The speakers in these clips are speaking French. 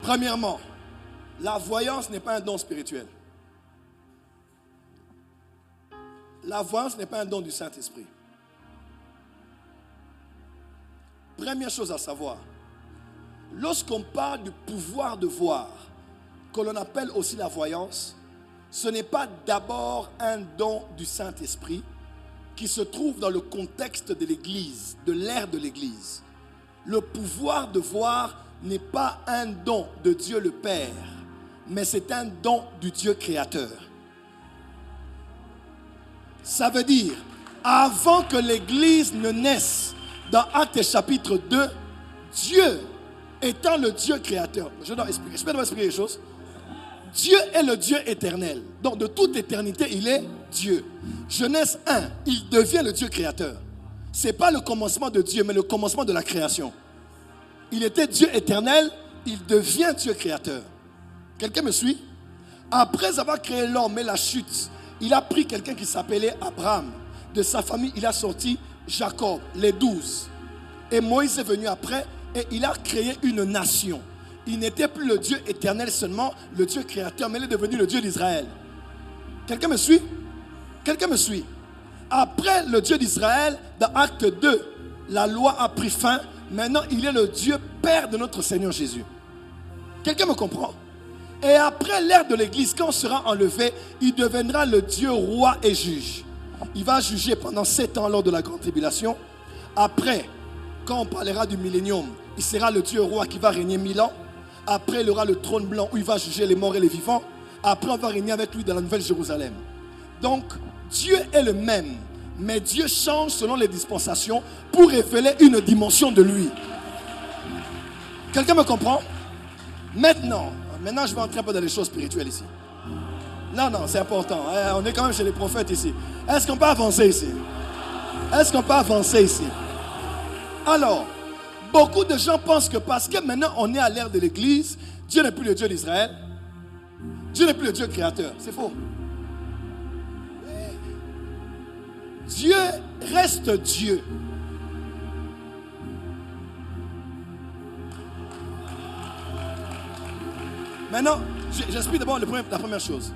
Premièrement, la voyance n'est pas un don spirituel. La voyance n'est pas un don du Saint-Esprit. Première chose à savoir, lorsqu'on parle du pouvoir de voir, que l'on appelle aussi la voyance, ce n'est pas d'abord un don du Saint-Esprit qui se trouve dans le contexte de l'Église, de l'ère de l'Église. Le pouvoir de voir n'est pas un don de Dieu le Père, mais c'est un don du Dieu créateur. Ça veut dire, avant que l'Église ne naisse, dans Actes chapitre 2, Dieu étant le Dieu créateur. Je dois expliquer les choses. Dieu est le Dieu éternel. Donc de toute éternité, il est Dieu. Genèse 1, il devient le Dieu créateur. Ce n'est pas le commencement de Dieu, mais le commencement de la création. Il était Dieu éternel, il devient Dieu créateur. Quelqu'un me suit? Après avoir créé l'homme et la chute, il a pris quelqu'un qui s'appelait Abraham. De sa famille, il a sorti Jacob, les 12. Et Moïse est venu après et il a créé une nation. Il n'était plus le Dieu éternel seulement, le Dieu créateur, mais il est devenu le Dieu d'Israël. Quelqu'un me suit? Quelqu'un me suit? Après le Dieu d'Israël, dans Acte 2, la loi a pris fin. Maintenant, il est le Dieu Père de notre Seigneur Jésus. Quelqu'un me comprend? Et après l'ère de l'Église, quand on sera enlevé, il deviendra le Dieu roi et juge. Il va juger pendant 7 ans lors de la grande tribulation. Après, quand on parlera du millénium, il sera le Dieu roi qui va régner 1000 ans. Après, il aura le trône blanc où il va juger les morts et les vivants. Après, on va régner avec lui dans la Nouvelle Jérusalem. Donc, Dieu est le même, mais Dieu change selon les dispensations pour révéler une dimension de lui. Quelqu'un me comprend? Maintenant, je vais entrer un peu dans les choses spirituelles ici. Non, c'est important. On est quand même chez les prophètes ici. Est-ce qu'on peut avancer ici? Est-ce qu'on peut avancer ici? Alors, beaucoup de gens pensent que parce que maintenant on est à l'ère de l'Église, Dieu n'est plus le Dieu d'Israël. Dieu n'est plus le Dieu créateur. C'est faux. Dieu reste Dieu. Maintenant, j'explique d'abord la première chose.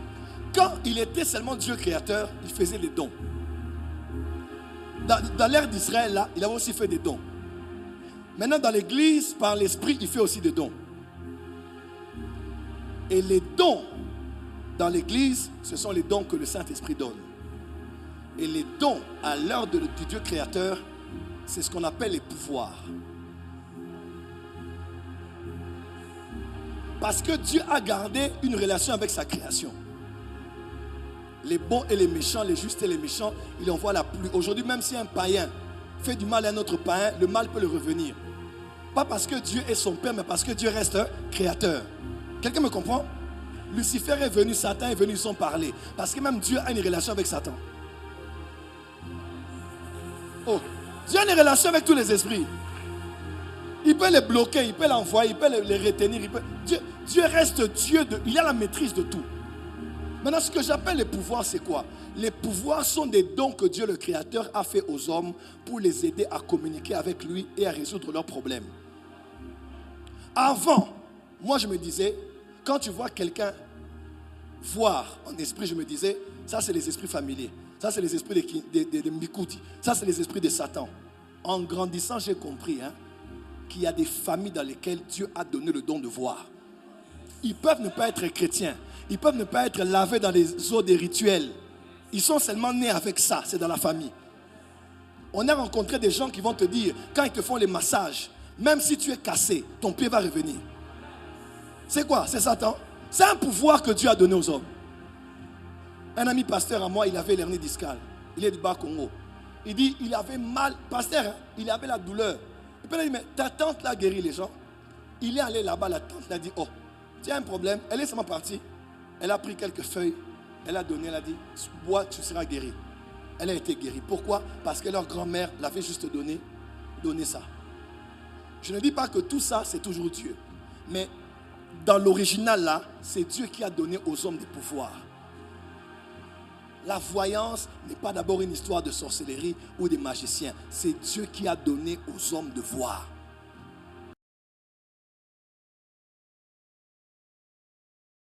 Quand il était seulement Dieu créateur, il faisait des dons. Dans l'ère d'Israël, là, il avait aussi fait des dons. Maintenant, dans l'Église, par l'Esprit, il fait aussi des dons. Et les dons dans l'Église, ce sont les dons que le Saint-Esprit donne. Et les dons à l'heure du Dieu créateur, c'est ce qu'on appelle les pouvoirs. Parce que Dieu a gardé une relation avec sa création. Les bons et les méchants, les justes et les méchants, il envoie la pluie. Aujourd'hui, même si un païen fait du mal à un autre païen, le mal peut le revenir. Pas parce que Dieu est son Père, mais parce que Dieu reste créateur. Quelqu'un me comprend? Lucifer est venu, Satan est venu sans parler. Parce que même Dieu a une relation avec Satan. Oh, Dieu a une relation avec tous les esprits. Il peut les bloquer, il peut l'envoyer, il peut les retenir. Dieu reste Dieu, il a la maîtrise de tout. Maintenant, ce que j'appelle les pouvoirs, c'est quoi? Les pouvoirs sont des dons que Dieu le Créateur a fait aux hommes pour les aider à communiquer avec lui et à résoudre leurs problèmes. Avant, moi je me disais, quand tu vois quelqu'un voir en esprit, je me disais, ça c'est les esprits familiers. Ça c'est les esprits de Mikouti. Ça c'est les esprits de Satan. En grandissant, j'ai compris qu'il y a des familles dans lesquelles Dieu a donné le don de voir. Ils peuvent ne pas être chrétiens. Ils peuvent ne pas être lavés dans les eaux des rituels. Ils sont seulement nés avec ça. C'est dans la famille. On a rencontré des gens qui vont te dire, quand ils te font les massages, même si tu es cassé, ton pied va revenir. C'est quoi? C'est Satan. C'est un pouvoir que Dieu a donné aux hommes. Un ami pasteur à moi, il avait l'hernie discale. Il est du Bas-Congo. Il dit, il avait mal. Pasteur, il avait la douleur. Et puis il a dit, mais ta tante l'a guéri les gens. Il est allé là-bas, la tante l'a dit, oh, tu as un problème. Elle est seulement partie. Elle a pris quelques feuilles. Elle a donné, elle a dit, bois, tu seras guéri. Elle a été guérie. Pourquoi? Parce que leur grand-mère l'avait juste donné ça. Je ne dis pas que tout ça, c'est toujours Dieu. Mais dans l'original là, c'est Dieu qui a donné aux hommes des pouvoirs. La voyance n'est pas d'abord une histoire de sorcellerie ou des magiciens. C'est Dieu qui a donné aux hommes de voir.